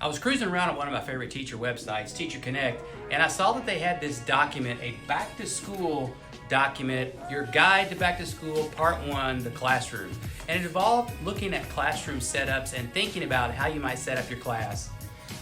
I was cruising around on one of my favorite teacher websites, Teacher Connect, and I saw that they had this document, a back to school document, your guide to back to school, part 1, the classroom. And it involved looking at classroom setups and thinking about how you might set up your class.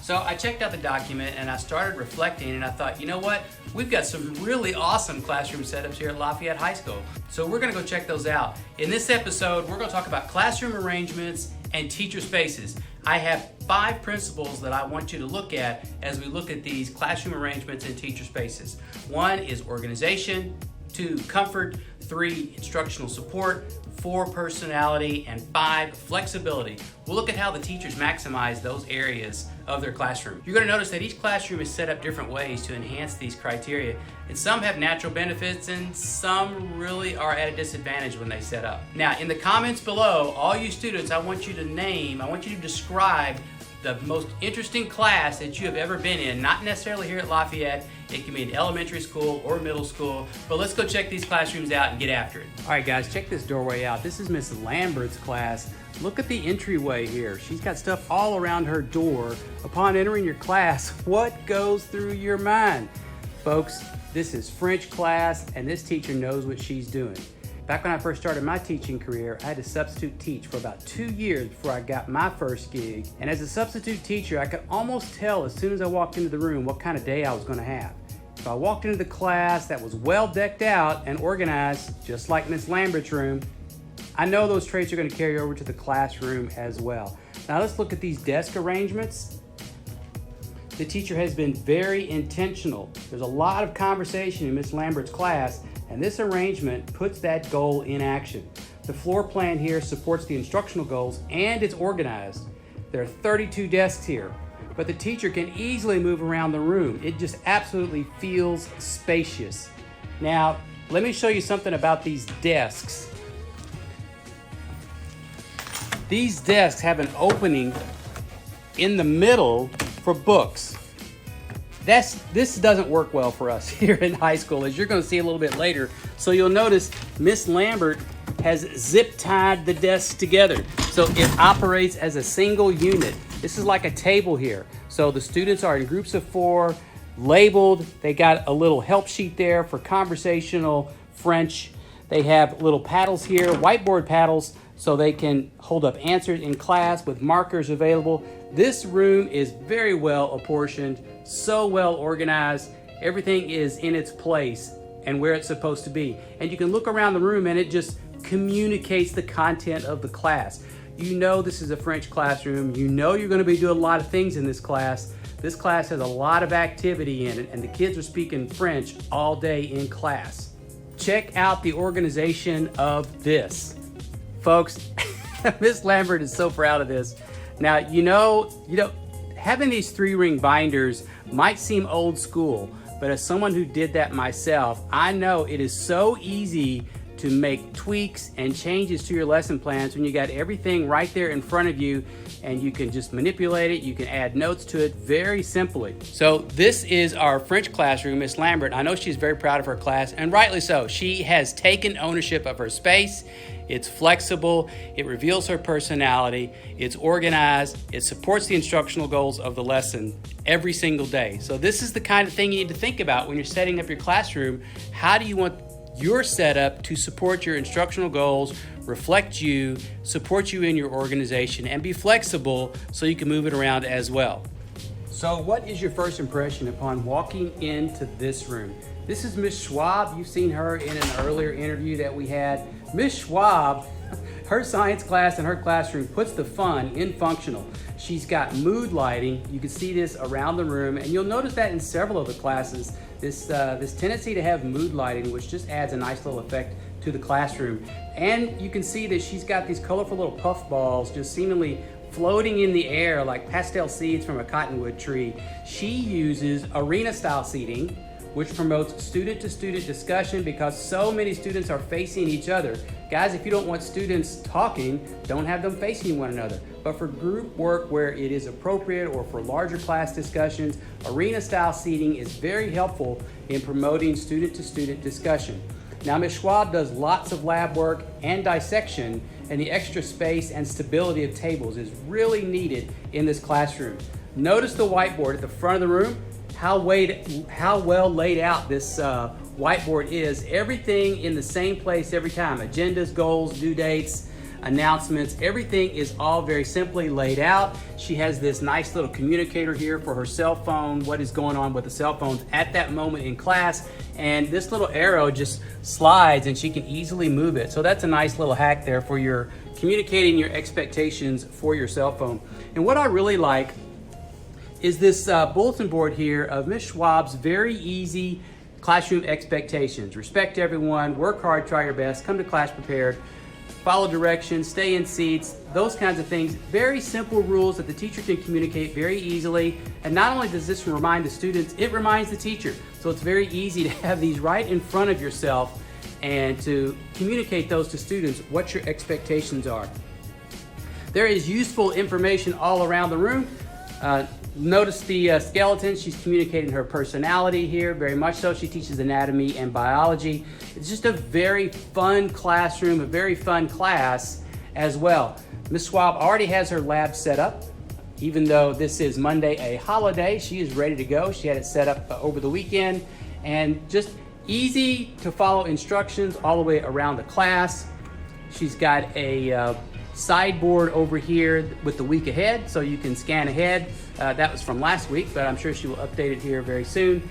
So I checked out the document and I started reflecting, and I thought, you know what? We've got some really awesome classroom setups here at Lafayette High School. So we're gonna go check those out. In this episode, we're gonna talk about classroom arrangements and teacher spaces. I have 5 principles that I want you to look at as we look at these classroom arrangements and teacher spaces. 1 is organization, 2, comfort, 3, instructional support, 4, personality, and 5, flexibility. We'll look at how the teachers maximize those areas of their classroom. You're going to notice that each classroom is set up different ways to enhance these criteria, and some have natural benefits and some really are at a disadvantage when they set up. Now, in the comments below, all you students, I want you to describe the most interesting class that you have ever been in, not necessarily here at Lafayette. It can be in elementary school or middle school, but let's go check these classrooms out and get after it. All right, guys, check this doorway out. This is Miss Lambert's class. Look at the entryway here. She's got stuff all around her door. Upon entering your class, what goes through your mind? Folks, this is French class, and this teacher knows what she's doing. Back when I first started my teaching career, I had to substitute teach for about 2 years before I got my first gig. And as a substitute teacher, I could almost tell as soon as I walked into the room what kind of day I was going to have. If I walked into the class that was well decked out and organized, just like Miss Lambert's room, I know those traits are going to carry over to the classroom as well. Now let's look at these desk arrangements. The teacher has been very intentional. There's a lot of conversation in Miss Lambert's class, and this arrangement puts that goal in action. The floor plan here supports the instructional goals and it's organized. There are 32 desks here, but the teacher can easily move around the room. It just absolutely feels spacious. Now, let me show you something about these desks. These desks have an opening in the middle for books. This doesn't work well for us here in high school, as you're going to see a little bit later. So you'll notice Miss Lambert has zip tied the desks together, so it operates as a single unit. This is like a table here. So the students are in groups of 4, labeled. They got a little help sheet there for conversational French. They have little paddles here, whiteboard paddles, so they can hold up answers in class with markers available. This room is very well apportioned, so well organized. Everything is in its place and where it's supposed to be. And you can look around the room and it just communicates the content of the class. You know this is a French classroom. You know you're going to be doing a lot of things in this class. This class has a lot of activity in it, and the kids are speaking French all day in class. Check out the organization of this. Folks, Miss Lambert is so proud of this. Now, you know, having these 3-ring binders might seem old school, but as someone who did that myself, I know it is so easy to make tweaks and changes to your lesson plans when you got everything right there in front of you, and you can just manipulate it. You can add notes to it very simply. So this is our French classroom, Miss Lambert. I know she's very proud of her class, and rightly so. She has taken ownership of her space. It's flexible, it reveals her personality, it's organized, it supports the instructional goals of the lesson every single day. So this is the kind of thing you need to think about when you're setting up your classroom. How do you want your setup to support your instructional goals, reflect you, support you in your organization, and be flexible so you can move it around as well? So what is your first impression upon walking into this room? This is Miss Schwab. You've seen her in an earlier interview that we had. Miss Schwab, her science class in her classroom puts the fun in functional. She's got mood lighting. You can see this around the room, and you'll notice that in several of the classes, this tendency to have mood lighting, which just adds a nice little effect to the classroom. And you can see that she's got these colorful little puff balls just seemingly floating in the air like pastel seeds from a cottonwood tree. She uses arena-style seating, which promotes student-to-student discussion because so many students are facing each other. Guys, if you don't want students talking, don't have them facing one another. But for group work where it is appropriate or for larger class discussions, arena-style seating is very helpful in promoting student-to-student discussion. Now, Ms. Schwab does lots of lab work and dissection, and the extra space and stability of tables is really needed in this classroom. Notice the whiteboard at the front of the room, how well laid out this whiteboard is. Everything in the same place every time. Agendas, goals, due dates, announcements, everything is all very simply laid out. She has this nice little communicator here for her cell phone, what is going on with the cell phones at that moment in class, and this little arrow just slides and she can easily move it. So that's a nice little hack there for your communicating your expectations for your cell phone. And what I really like is this bulletin board here of Ms. Schwab's very easy classroom expectations. Respect everyone, work hard, try your best, come to class prepared, follow directions, stay in seats, those kinds of things. Very simple rules that the teacher can communicate very easily. And not only does this remind the students, it reminds the teacher. So it's very easy to have these right in front of yourself and to communicate those to students, what your expectations are. There is useful information all around the room. Notice the skeleton. She's communicating her personality here, very much so. She teaches anatomy and biology. It's just a very fun classroom, a very fun class as well. Ms. Schwab already has her lab set up. Even though this is Monday, a holiday, she is ready to go. She had it set up over the weekend, and just easy to follow instructions all the way around the class. She's got a sideboard over here with the week ahead, so you can scan ahead. That was from last week, but I'm sure she will update it here very soon.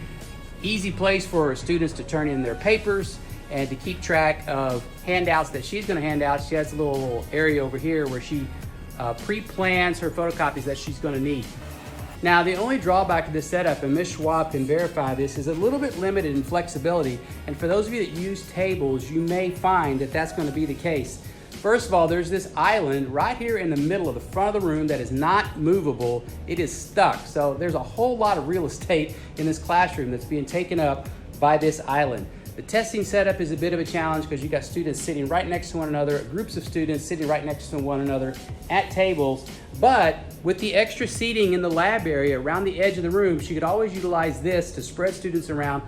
Easy place for students to turn in their papers and to keep track of handouts that she's going to hand out. She has a little area over here where she pre-plans her photocopies that she's going to need. Now, the only drawback to this setup, and Ms. Schwab can verify this, is a little bit limited in flexibility. And for those of you that use tables, you may find that that's going to be the case. First of all, there's this island right here in the middle of the front of the room that is not movable. It is stuck. So there's a whole lot of real estate in this classroom that's being taken up by this island. The testing setup is a bit of a challenge because you got students sitting right next to one another, groups of students sitting right next to one another at tables. But with the extra seating in the lab area around the edge of the room, she could always utilize this to spread students around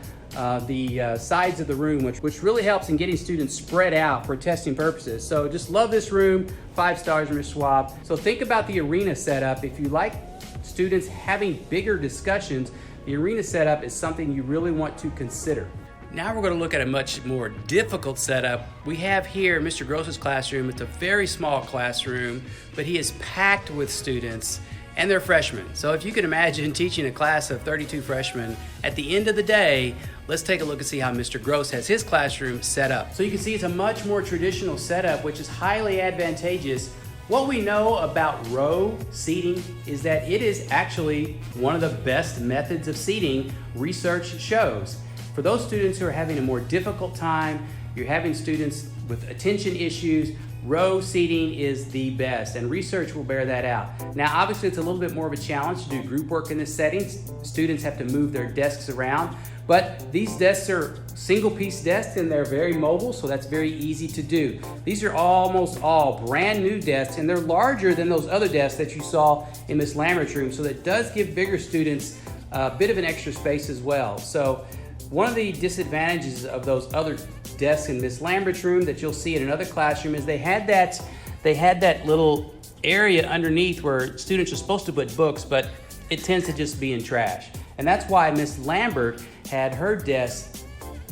the sides of the room, which really helps in getting students spread out for testing purposes. So just love this room, 5 stars from Ms. Schwab. So think about the arena setup. If you like students having bigger discussions, the arena setup is something you really want to consider. Now we're going to look at a much more difficult setup. We have here Mr. Gross's classroom. It's a very small classroom, but he is packed with students and they're freshmen. So if you can imagine teaching a class of 32 freshmen, at the end of the day, let's take a look and see how Mr. Gross has his classroom set up. So you can see it's a much more traditional setup, which is highly advantageous. What we know about row seating is that it is actually one of the best methods of seating, research shows. For those students who are having a more difficult time, you're having students with attention issues, row seating is the best, and research will bear that out. Now, obviously, it's a little bit more of a challenge to do group work in this setting. Students have to move their desks around, but these desks are single-piece desks and they're very mobile, so that's very easy to do. These are almost all brand new desks, and they're larger than those other desks that you saw in Ms. Lambert's room, so that does give bigger students a bit of an extra space as well. So one of the disadvantages of those other desks in Ms. Lambert's room that you'll see in another classroom is they had that little area underneath where students are supposed to put books, but it tends to just be in trash. And that's why Ms. Lambert had her desk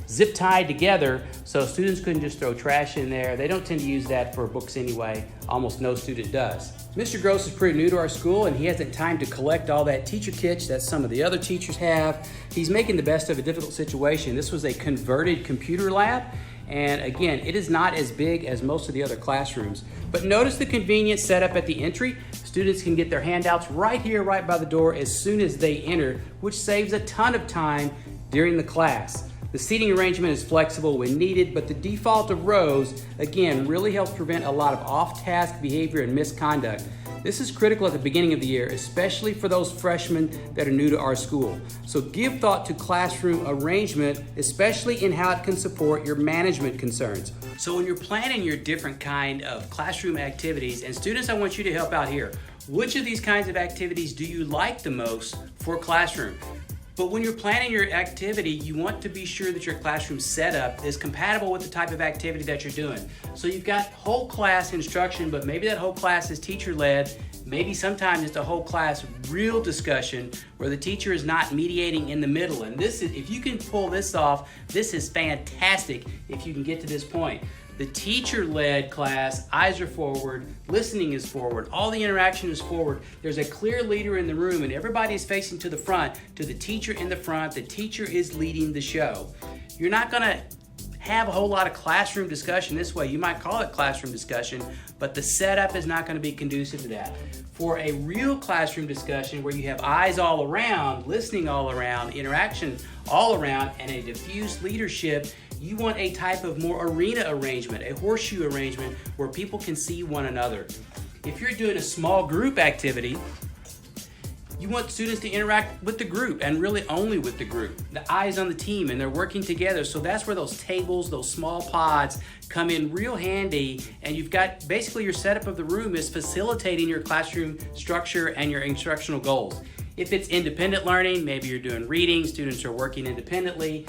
zip tied together so students couldn't just throw trash in there. They don't tend to use that for books anyway. Almost no student does. Mr. Gross is pretty new to our school and he hasn't time to collect all that teacher kitsch that some of the other teachers have. He's making the best of a difficult situation. This was a converted computer lab, and again, it is not as big as most of the other classrooms. But notice the convenient setup at the entry. Students can get their handouts right here, right by the door as soon as they enter, which saves a ton of time during the class. The seating arrangement is flexible when needed, but the default of rows, again, really helps prevent a lot of off-task behavior and misconduct. This is critical at the beginning of the year, especially for those freshmen that are new to our school. So give thought to classroom arrangement, especially in how it can support your management concerns. So when you're planning your different kind of classroom activities, and students, I want you to help out here. Which of these kinds of activities do you like the most for classroom? But when you're planning your activity, you want to be sure that your classroom setup is compatible with the type of activity that you're doing. So you've got whole class instruction, but maybe that whole class is teacher-led. Maybe sometimes it's a whole class real discussion where the teacher is not mediating in the middle. And this is, if you can pull this off, this is fantastic if you can get to this point. The teacher-led class, eyes are forward, listening is forward, all the interaction is forward. There's a clear leader in the room and everybody is facing to the front, to the teacher in the front. The teacher is leading the show. You're not gonna have a whole lot of classroom discussion this way. You might call it classroom discussion, but the setup is not gonna be conducive to that. For a real classroom discussion where you have eyes all around, listening all around, interaction all around, and a diffused leadership, you want a type of more arena arrangement, a horseshoe arrangement where people can see one another. If you're doing a small group activity, you want students to interact with the group and really only with the group. The eyes on the team and they're working together. So that's where those tables, those small pods come in real handy, and you've got basically your setup of the room is facilitating your classroom structure and your instructional goals. If it's independent learning, maybe you're doing reading, students are working independently,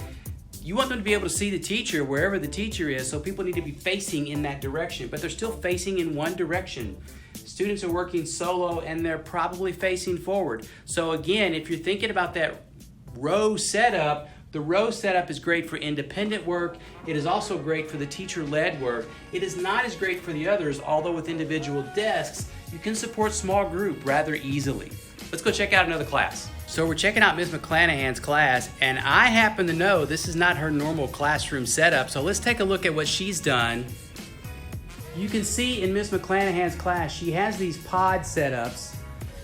you want them to be able to see the teacher wherever the teacher is, so people need to be facing in that direction, but they're still facing in one direction. Students are working solo and they're probably facing forward. So again, if you're thinking about that row setup, the row setup is great for independent work. It is also great for the teacher-led work. It is not as great for the others, although with individual desks, you can support small group rather easily. Let's go check out another class. So we're checking out Ms. McClanahan's class, and I happen to know this is not her normal classroom setup, so let's take a look at what she's done. You can see in Ms. McClanahan's class, she has these pod setups,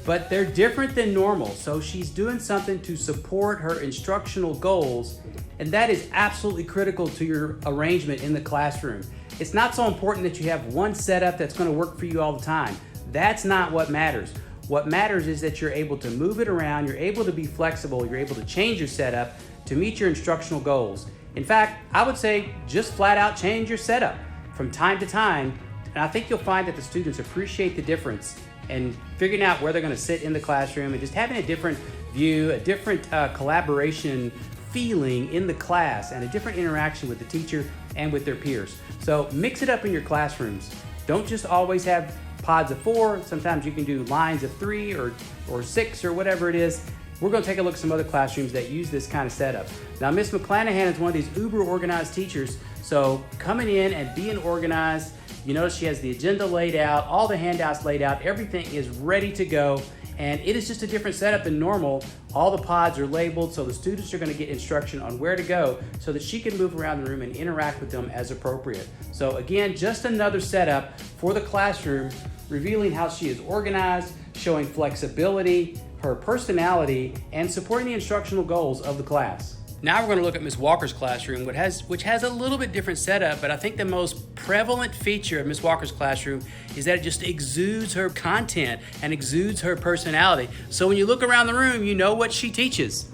but they're different than normal, so she's doing something to support her instructional goals, and that is absolutely critical to your arrangement in the classroom. It's not so important that you have one setup that's going to work for you all the time. That's not what matters. What matters is that you're able to move it around, you're able to be flexible, you're able to change your setup to meet your instructional goals. In fact, I would say just flat out change your setup from time to time, and I think you'll find that the students appreciate the difference and figuring out where they're going to sit in the classroom and just having a different view, a different collaboration feeling in the class, and a different interaction with the teacher and with their peers. So mix it up in your classrooms. Don't just always have pods of 4. Sometimes you can do lines of 3 or 6 or whatever it is. We're going to take a look at some other classrooms that use this kind of setup. Now, Ms. McClanahan is one of these uber organized teachers, so coming in and being organized, you notice she has the agenda laid out, all the handouts laid out, everything is ready to go, and it is just a different setup than normal. All the pods are labeled, so the students are going to get instruction on where to go so that she can move around the room and interact with them as appropriate. So again, just another setup for the classroom, revealing how she is organized, showing flexibility, her personality, and supporting the instructional goals of the class. Now we're going to look at Ms. Walker's classroom, which has a little bit different setup, but I think the most prevalent feature of Ms. Walker's classroom is that it just exudes her content and exudes her personality. So when you look around the room, you know what she teaches.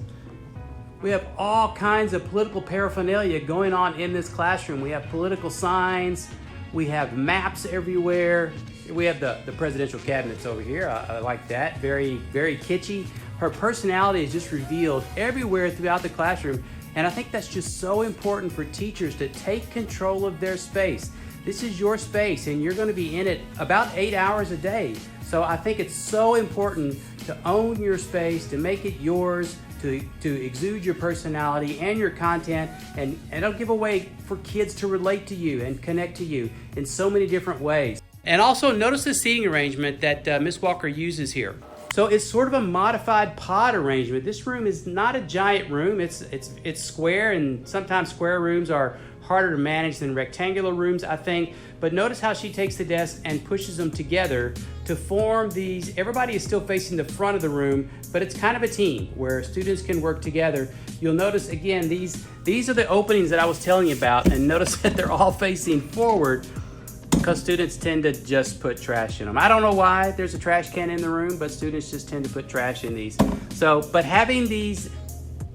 We have all kinds of political paraphernalia going on in this classroom. We have political signs, we have maps everywhere. We have the presidential cabinets over here. I like that, very, very kitschy. Her personality is just revealed everywhere throughout the classroom, and I think that's just so important for teachers to take control of their space. This is your space, and you're going to be in it about 8 hours a day. So I think it's so important to own your space, to make it yours, to exude your personality and your content, and it'll give a way for kids to relate to you and connect to you in so many different ways. And also notice the seating arrangement that Ms. Walker uses here. So it's sort of a modified pod arrangement. This room is not a giant room. It's square, and sometimes square rooms are harder to manage than rectangular rooms, I think. But notice how she takes the desks and pushes them together to form these. Everybody is still facing the front of the room, but it's kind of a team where students can work together. You'll notice again, these are the openings that I was telling you about, and notice that they're all facing forward, because students tend to just put trash in them. I don't know why there's a trash can in the room, but students just tend to put trash in these. But having these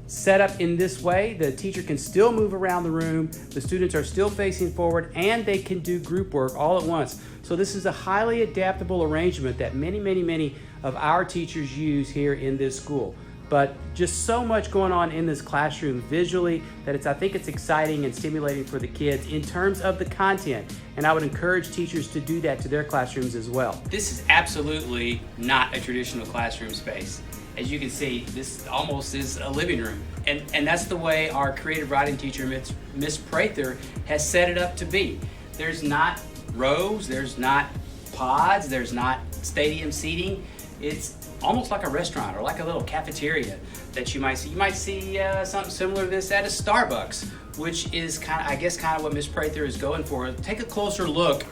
set up in this way, the teacher can still move around the room, the students are still facing forward, and they can do group work all at once. So this is a highly adaptable arrangement that many of our teachers use here in this school. but just so much going on in this classroom visually that I think it's exciting and stimulating for the kids in terms of the content. And I would encourage teachers to do that to their classrooms as well. This is absolutely not a traditional classroom space. As you can see, this almost is a living room. And that's the way our creative writing teacher, Miss Prather, has set it up to be. There's not rows, there's not pods, there's not stadium seating. It's almost like a restaurant or like a little cafeteria that you might see. You might see something similar to this at a Starbucks, which is kind of what Miss Prather is going for. Take a closer look.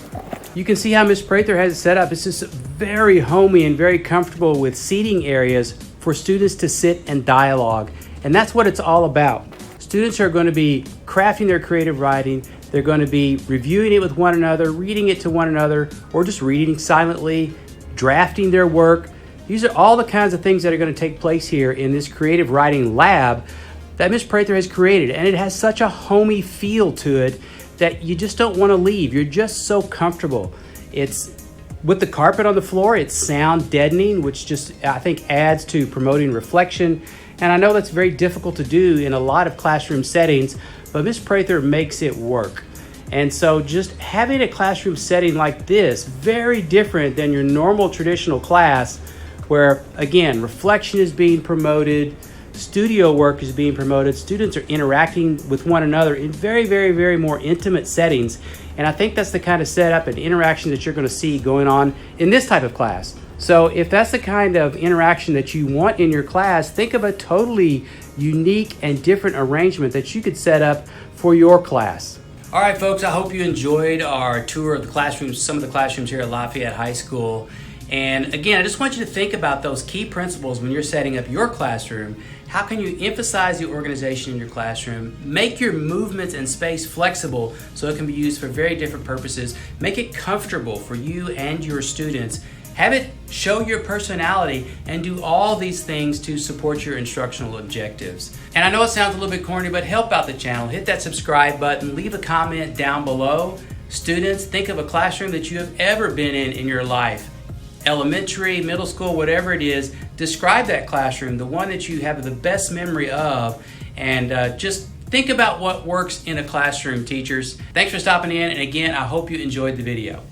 You can see how Miss Prather has it set up. It's just very homey and very comfortable with seating areas for students to sit and dialogue. And that's what it's all about. Students are going to be crafting their creative writing. They're going to be reviewing it with one another, reading it to one another, or just reading silently, drafting their work. These are all the kinds of things that are going to take place here in this creative writing lab that Miss Prather has created. And it has such a homey feel to it that you just don't want to leave. You're just so comfortable. It's with the carpet on the floor, it's sound deadening, which just I think adds to promoting reflection. And I know that's very difficult to do in a lot of classroom settings, but Miss Prather makes it work. And so just having a classroom setting like this, very different than your normal traditional class, where again, reflection is being promoted, studio work is being promoted, students are interacting with one another in very, very, very more intimate settings. And I think that's the kind of setup and interaction that you're going to see going on in this type of class. So if that's the kind of interaction that you want in your class, think of a totally unique and different arrangement that you could set up for your class. All right, folks, I hope you enjoyed our tour of the classrooms, some of the classrooms here at Lafayette High School. And again, I just want you to think about those key principles when you're setting up your classroom. How can you emphasize the organization in your classroom? Make your movements and space flexible so it can be used for very different purposes. Make it comfortable for you and your students. Have it show your personality, and do all these things to support your instructional objectives. And I know it sounds a little bit corny, but help out the channel. Hit that subscribe button, leave a comment down below. Students, think of a classroom that you have ever been in your life. Elementary, middle school, whatever it is, describe that classroom, the one that you have the best memory of, and just think about what works in a classroom, teachers. Thanks for stopping in, and again, I hope you enjoyed the video.